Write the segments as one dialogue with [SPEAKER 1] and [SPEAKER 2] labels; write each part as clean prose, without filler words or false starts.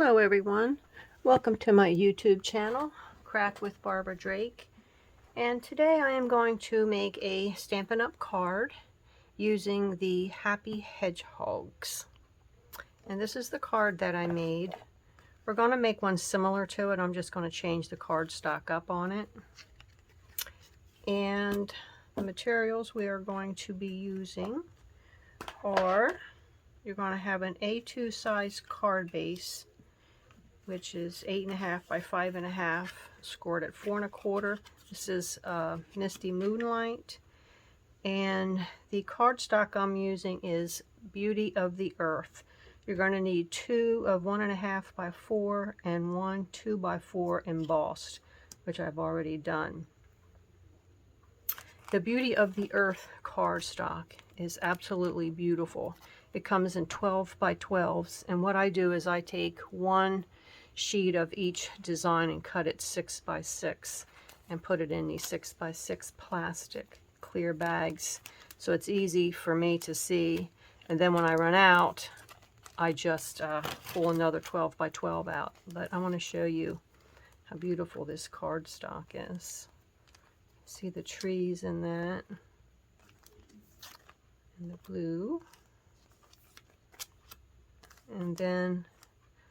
[SPEAKER 1] Hello everyone, welcome to my YouTube channel, Craft with Barbara Drake, and today I am going to make a Stampin' Up! Card using the Happy Hedgehogs. And this is the card that I made. We're going to make one similar to it. I'm just going to change the cardstock up on it. And the materials we are going to be using are, you're going to have an A2 size card base, which is 8.5 by 5.5, scored at 4 1/4. This is Misty Moonlight, and the cardstock I'm using is Beauty of the Earth. You're going to need 2 of 1.5 by 4 and 1 2 by 4 embossed, which I've already done. The Beauty of the Earth cardstock is absolutely beautiful. It comes in 12 by 12s, and what I do is I take one sheet of each design and cut it 6 by 6 and put it in these 6 by 6 plastic clear bags, so it's easy for me to see. And then when I run out, I just pull another 12 by 12 out. But I want to show you how beautiful this cardstock is. See the trees in that, and the blue. And then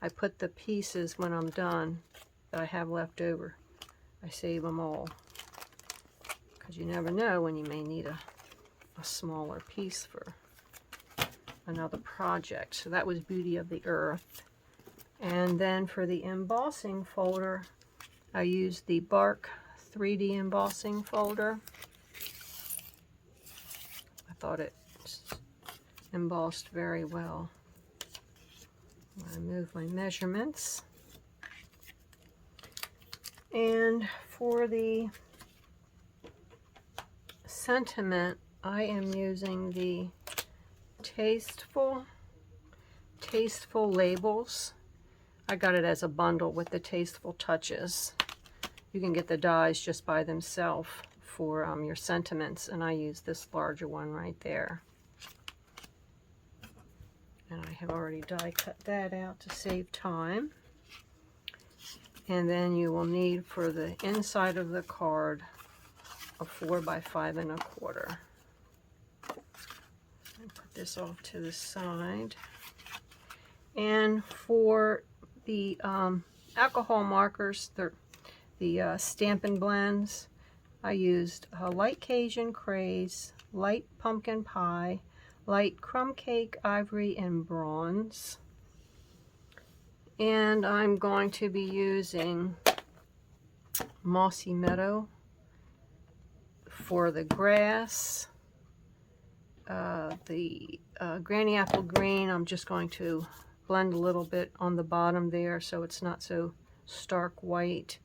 [SPEAKER 1] I put the pieces, when I'm done, that I have left over, I save them all, because you never know when you may need a smaller piece for another project. So that was Beauty of the Earth. And then for the embossing folder, I used the Bark 3D embossing folder. I thought it embossed very well. I move my measurements. And for the sentiment, I am using the Tasteful labels. I got it as a bundle with the Tasteful touches. You can get the dies just by themselves for your sentiments, and I use this larger one right there. And I have already die cut that out to save time. And then you will need, for the inside of the card, a 4 by 5 1/4. Put this off to the side. And for the alcohol markers, the Stampin' Blends, I used a light Cajun Craze, light pumpkin pie, light crumb cake, ivory, and bronze. And I'm going to be using Mossy Meadow for the grass. The Granny Apple Green, I'm just going to blend a little bit on the bottom there so it's not so stark white.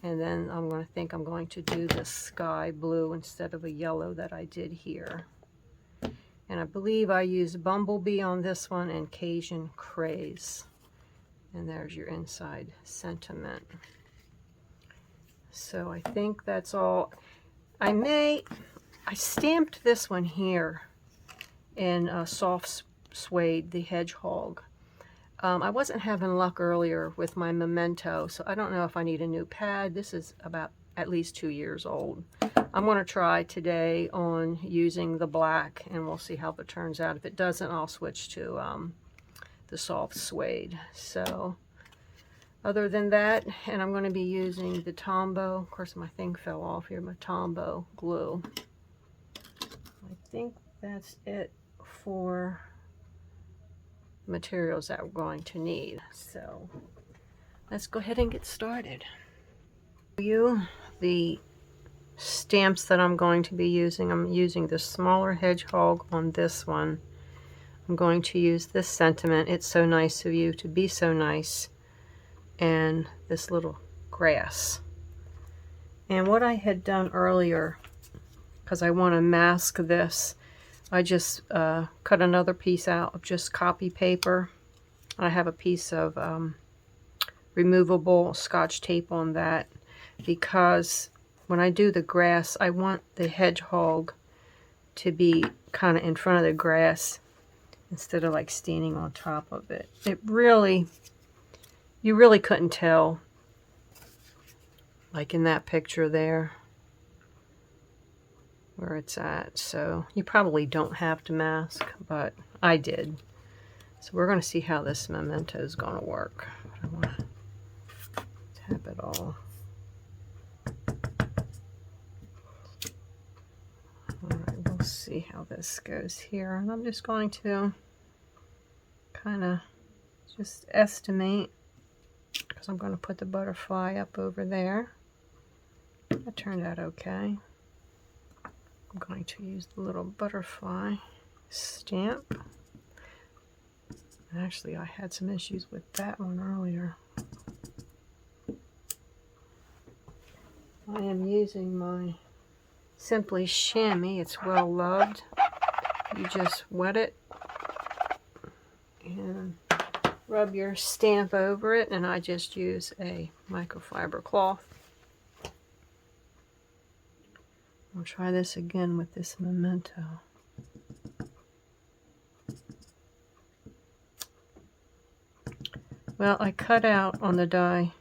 [SPEAKER 1] And then I'm going to do the sky blue instead of a yellow that I did here. And I believe I used Bumblebee on this one and Cajun Craze. And there's your inside sentiment. So I think that's all. I stamped this one here in soft suede, the Hedgehog. I wasn't having luck earlier with my Memento, so I don't know if I need a new pad. This is about at least 2 years old. I'm going to try today on using the black, and we'll see how it turns out. If it doesn't, I'll switch to the soft suede. So other than that, and I'm going to be using the Tombow. Of course, my thing fell off here, my Tombow glue. I think that's it for materials that we're going to need. So let's go ahead and get started. The stamps that I'm going to be using, I'm using the smaller Hedgehog on this one. I'm going to use this sentiment, it's so nice of you to be so nice, and this little grass. And what I had done earlier, because I want to mask this, I just cut another piece out of just copy paper. I have a piece of removable Scotch tape on that, because when I do the grass, I want the hedgehog to be kind of in front of the grass instead of like standing on top of it. It really you really couldn't tell, like in that picture there, where it's at. So you probably don't have to mask, but I did. So we're going to see how this memento is going to work. I want to tap it all. Alright, we'll see how this goes here. And I'm just going to kind of just estimate, because I'm going to put the butterfly up over there. That turned out okay. I'm going to use the little butterfly stamp. Actually, I had some issues with that one earlier. I am using my Simply Chamois. It's well loved. You just wet it and rub your stamp over it, and I just use a microfiber cloth. I'll try this again with this memento. Well, I cut out on the die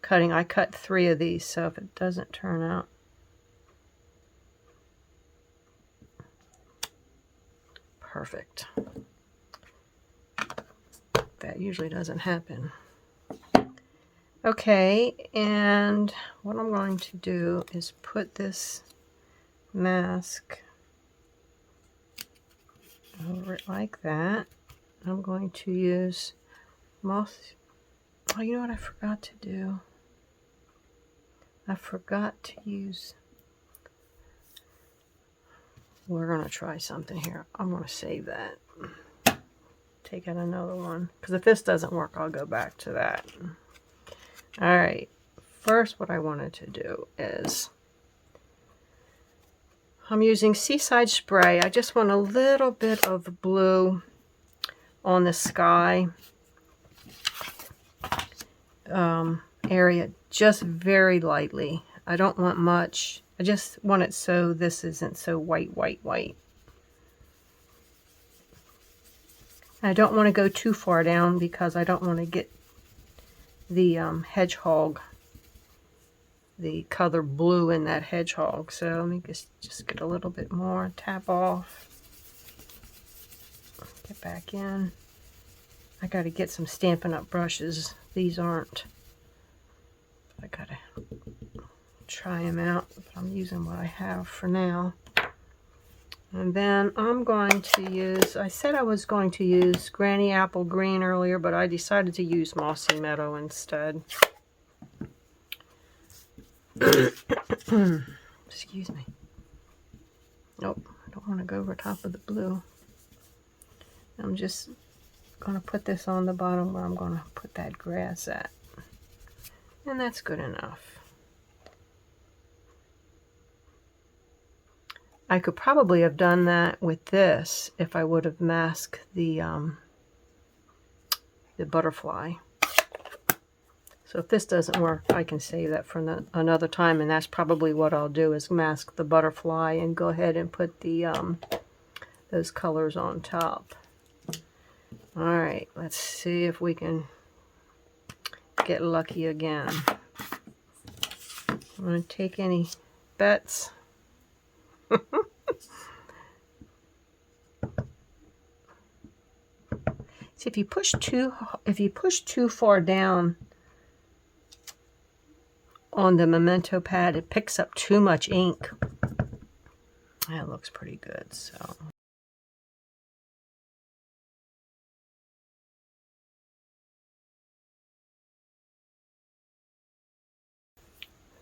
[SPEAKER 1] cutting, I cut 3 of these, so if it doesn't turn out perfect, that usually doesn't happen. Okay, and what I'm going to do is put this mask over it like that. I'm going to use Mossy. Oh, you know what I forgot to do? I forgot to use... We're going to try something here. I'm going to save that. Take out another one. Because if this doesn't work, I'll go back to that. Alright. First, what I wanted to do is... I'm using Seaside Spray. I just want a little bit of blue on the sky area, just very lightly. I don't want much. I just want it so this isn't so white, white, white. I don't want to go too far down because I don't want to get the hedgehog, the color blue in that hedgehog. So let me just get a little bit more, tap off, get back in. I got to get some Stampin' Up brushes. These aren't. I got to try them out, but I'm using what I have for now. And then I'm going to use, I said I was going to use Granny Apple Green earlier, but I decided to use Mossy Meadow instead. Excuse me. Nope, I don't want to go over top of the blue. I'm just going to put this on the bottom where I'm going to put that grass at. And that's good enough. I could probably have done that with this if I would have masked the butterfly. So if this doesn't work, I can save that for another time, and that's probably what I'll do, is mask the butterfly and go ahead and put the those colors on top. Alright, let's see if we can get lucky again. I'm going to take any bets. See, if you push too far down on the memento pad, it picks up too much ink. That looks pretty good, so.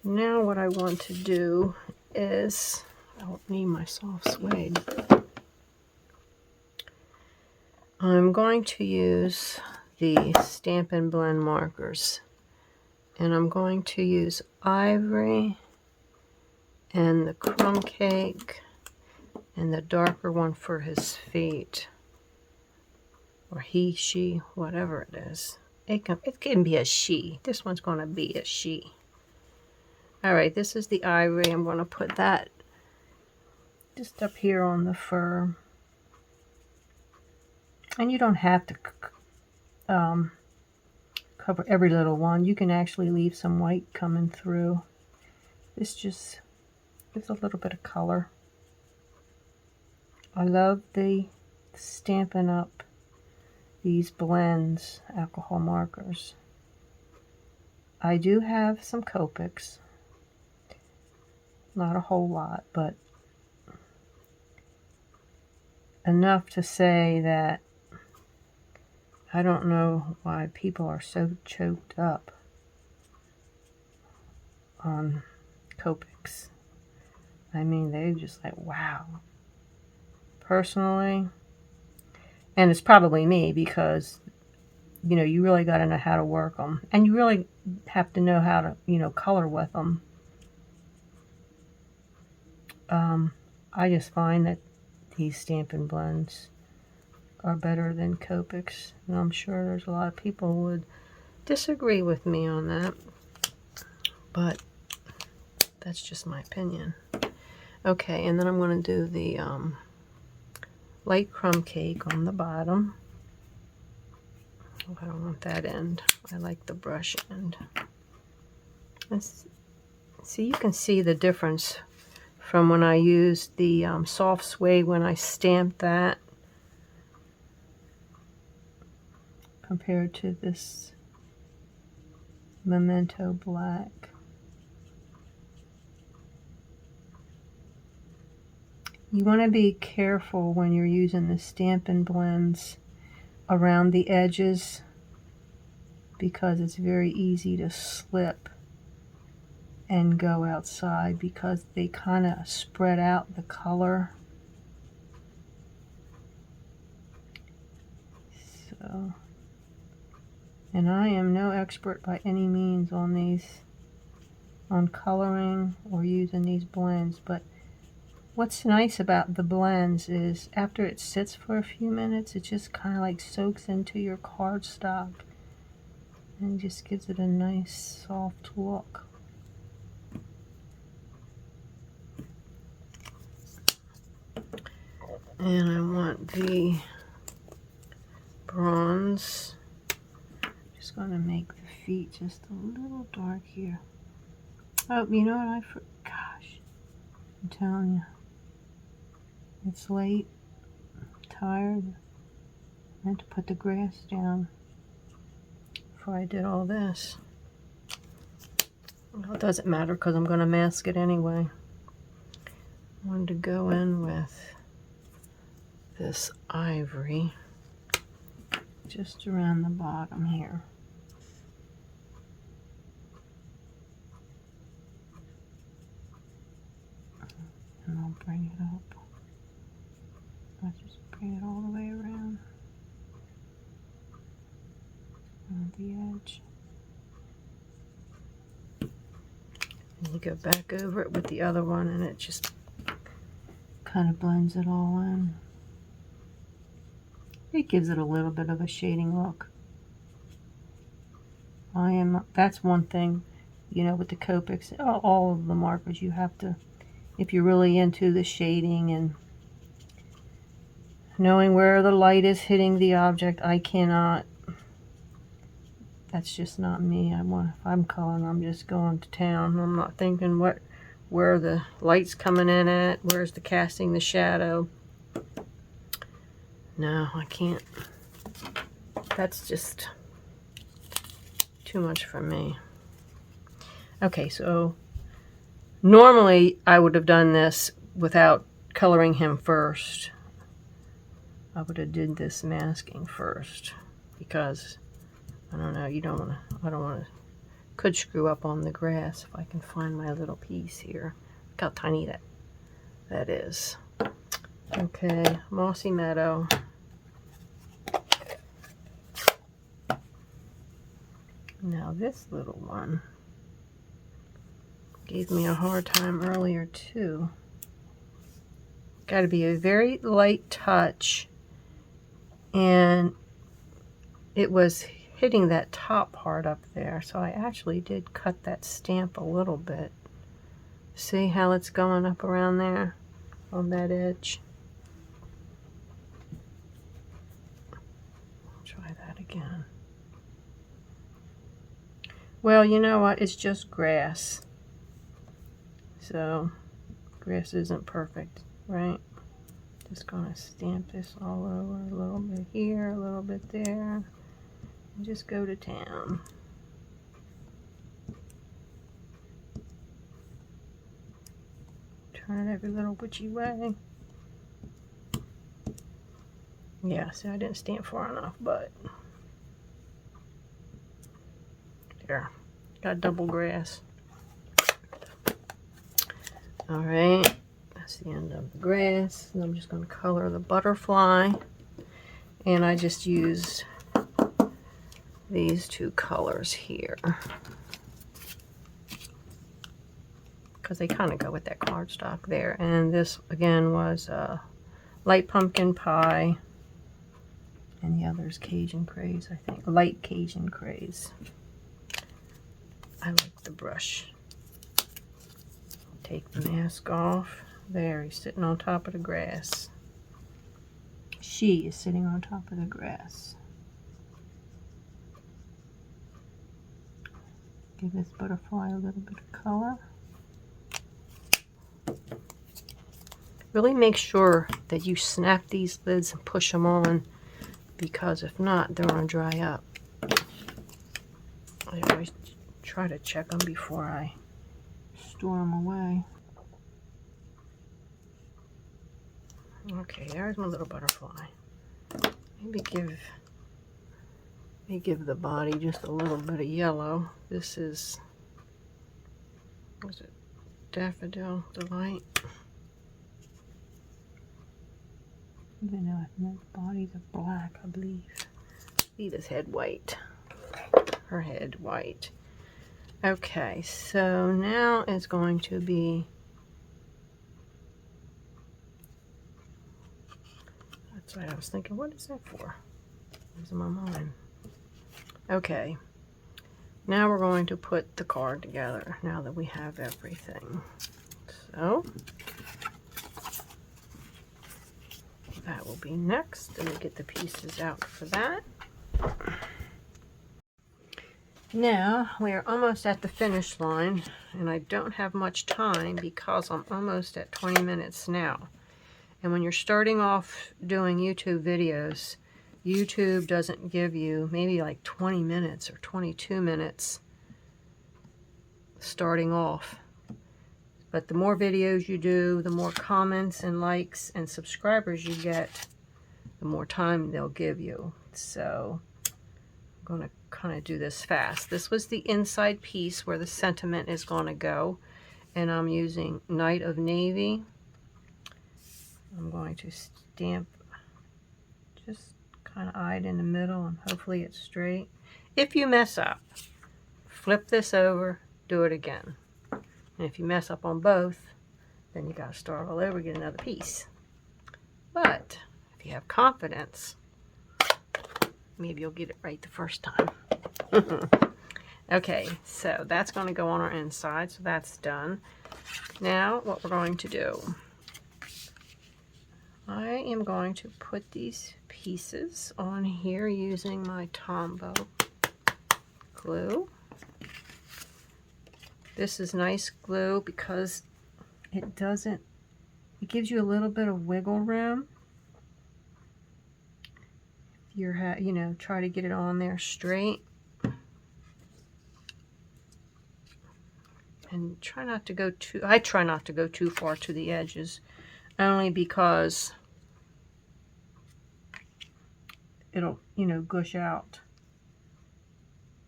[SPEAKER 1] Now what I want to do is, I don't need my soft suede. I'm going to use the Stampin' Blend markers. And I'm going to use Ivory and the Crumb Cake and the darker one for his feet. Or he, she, whatever it is. It can be a she. This one's going to be a she. Alright, this is the Ivory. I'm going to put that just up here on the fur. And you don't have to cover every little one. You can actually leave some white coming through. This just gives a little bit of color. I love the Stampin' Up! These blends, alcohol markers. I do have some Copics. Not a whole lot, but enough to say that I don't know why people are so choked up on Copics. I mean, they're just like, wow. Personally, and it's probably me because, you know, you really got to know how to work them. And you really have to know how to, you know, color with them. I just find that these Stampin' Blends are better than Copics. And I'm sure there's a lot of people who would disagree with me on that. But that's just my opinion. Okay, and then I'm going to do the light crumb cake on the bottom. Oh, I don't want that end. I like the brush end. See, you can see the difference from when I used the soft suede when I stamped that compared to this Memento Black. You want to be careful when you're using the Stampin' Blends around the edges because it's very easy to slip and go outside because they kind of spread out the color. So, and I am no expert by any means on these, on coloring or using these blends, but what's nice about the blends is after it sits for a few minutes, it just kind of like soaks into your cardstock and just gives it a nice soft look. And I want the bronze. Just going to make the feet just a little dark here. Oh, you know what? Gosh, I'm telling you. It's late. I'm tired. I had to put the grass down before I did all this. Well, it doesn't matter because I'm going to mask it anyway. I wanted to go in with this ivory just around the bottom here. And I'll bring it up. I'll just bring it all the way around the edge. And you go back over it with the other one and it just kind of blends it all in. It gives it a little bit of a shading look. That's one thing, you know, with the Copics, all of the markers, you have to, if you're really into the shading and knowing where the light is hitting the object, I cannot. That's just not me. If I'm coloring, I'm just going to town. I'm not thinking where the light's coming in at, where's the casting the shadow. No, I can't. That's just too much for me. Okay, so normally I would have done this without coloring him first. I would have did this masking first because I don't know, I don't want to, could screw up on the grass if I can find my little piece here. Look how tiny that is. Okay, Mossy Meadow. Now this little one gave me a hard time earlier too. Got to be a very light touch, and it was hitting that top part up there, so I actually did cut that stamp a little bit. See how it's going up around there on that edge? Try that again. Well, you know what? It's just grass. So, grass isn't perfect, right? Just gonna stamp this all over, a little bit here, a little bit there, and just go to town. Turn it every little witchy way. Yeah, see, I didn't stamp far enough, but there, got double grass. All right, that's the end of the grass. And I'm just going to color the butterfly, and I just used these two colors here because they kind of go with that cardstock there. And this again was light pumpkin pie, and the other is Cajun Craze, I think. Light Cajun Craze. I like the brush. Take the mask off. There, he's sitting on top of the grass. She is sitting on top of the grass. Give this butterfly a little bit of color. Really make sure that you snap these lids and push them on, because if not, they're going to dry up. I always try to check them before I store them away. Okay, there's my little butterfly. Maybe give the body just a little bit of yellow. This is, what's it? Daffodil Delight. Even though the bodies are black, I believe. Leave his head white. Her head white. Okay, so now it's going to be, that's what I was thinking, what is that for? It's in my mind. Okay, now we're going to put the card together now that we have everything. So that will be next. Let me get the pieces out for that. Now we are almost at the finish line, and I don't have much time because I'm almost at 20 minutes now. And when you're starting off doing YouTube videos, YouTube doesn't give you maybe like 20 minutes or 22 minutes starting off. But the more videos you do, the more comments and likes and subscribers you get, the more time they'll give you. So I'm going to kind of do this fast. This was the inside piece where the sentiment is going to go, and I'm using Night of Navy. I'm going to stamp just kind of eyed in the middle, and hopefully it's straight. If you mess up, flip this over, do it again. And if you mess up on both, then you got to start all over, get another piece. But if you have confidence, maybe you'll get it right the first time. Okay, so that's going to go on our inside, so that's done. Now what we're going to do, I am going to put these pieces on here using my Tombow glue. This is nice glue because it gives you a little bit of wiggle room. If you're, try to get it on there straight. And try not to go I try not to go too far to the edges, only because it'll, gush out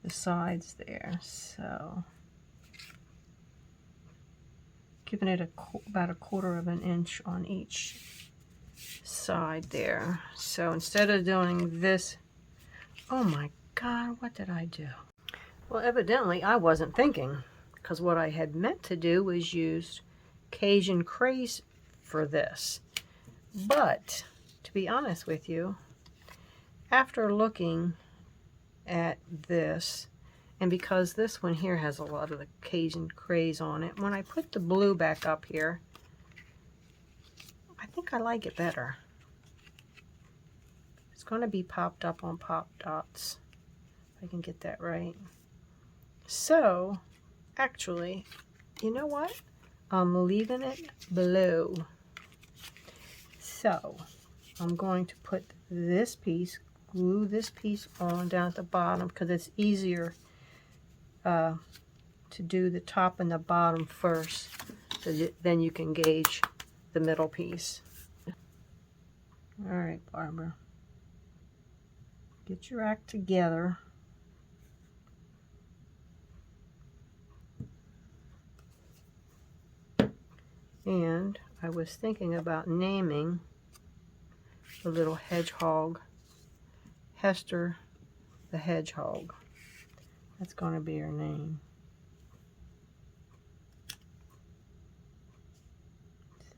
[SPEAKER 1] the sides there. So giving it about 1/4 of an inch on each side there. So instead of doing this, oh my God, what did I do? Well, evidently I wasn't thinking, because what I had meant to do was use Cajun Craze for this. But to be honest with you, after looking at this, and because this one here has a lot of the Cajun Craze on it, when I put the blue back up here, I think I like it better. It's going to be popped up on pop dots, if I can get that right. So, actually, you know what? I'm leaving it below. So, I'm going to put this piece, glue this piece on down at the bottom because it's easier to do the top and the bottom first, so then you can gauge the middle piece. All right, Barbara, get your act together. And I was thinking about naming the little hedgehog Hester the Hedgehog. That's going to be her name.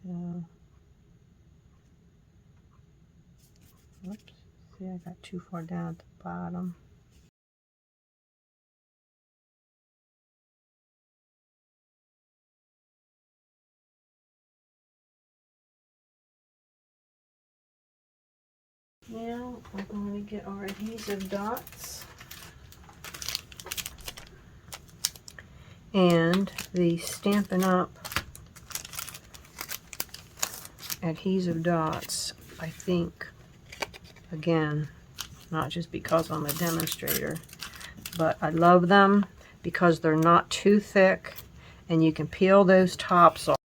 [SPEAKER 1] So, whoops, see, I got too far down at the bottom. Now we're going to get our adhesive dots and the Stampin' Up adhesive dots. I think, again, not just because I'm a demonstrator, but I love them because they're not too thick and you can peel those tops off.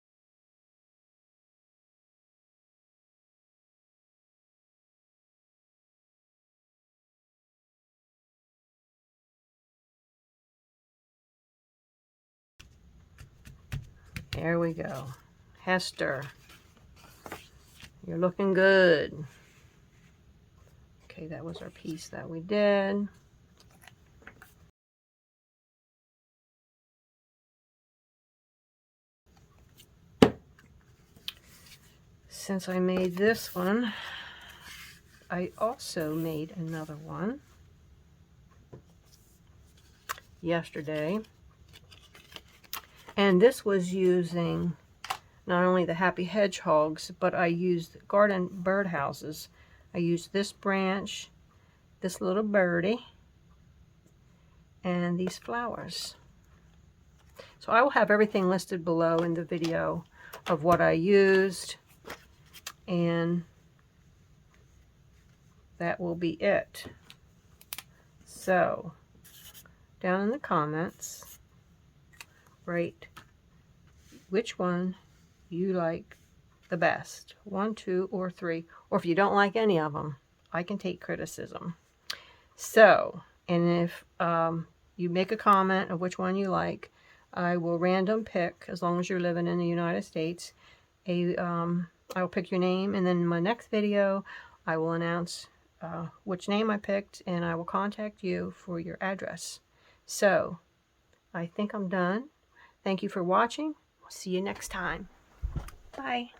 [SPEAKER 1] There we go. Hester, you're looking good. Okay, that was our piece that we did. Since I made this one, I also made another one yesterday. And this was using not only the Happy Hedgehogs, but I used garden birdhouses. I used this branch, this little birdie, and these flowers. So I will have everything listed below in the video of what I used, and that will be it. So down in the comments, write which one you like the best, 1, 2, or 3, or if you don't like any of them, I can take criticism. So, and if you make a comment of which one you like, I will random pick, as long as you're living in the United States, I will pick your name, and then in my next video I will announce which name I picked, and I will contact you for your address. So I think I'm done. Thank you for watching. See you next time. Bye.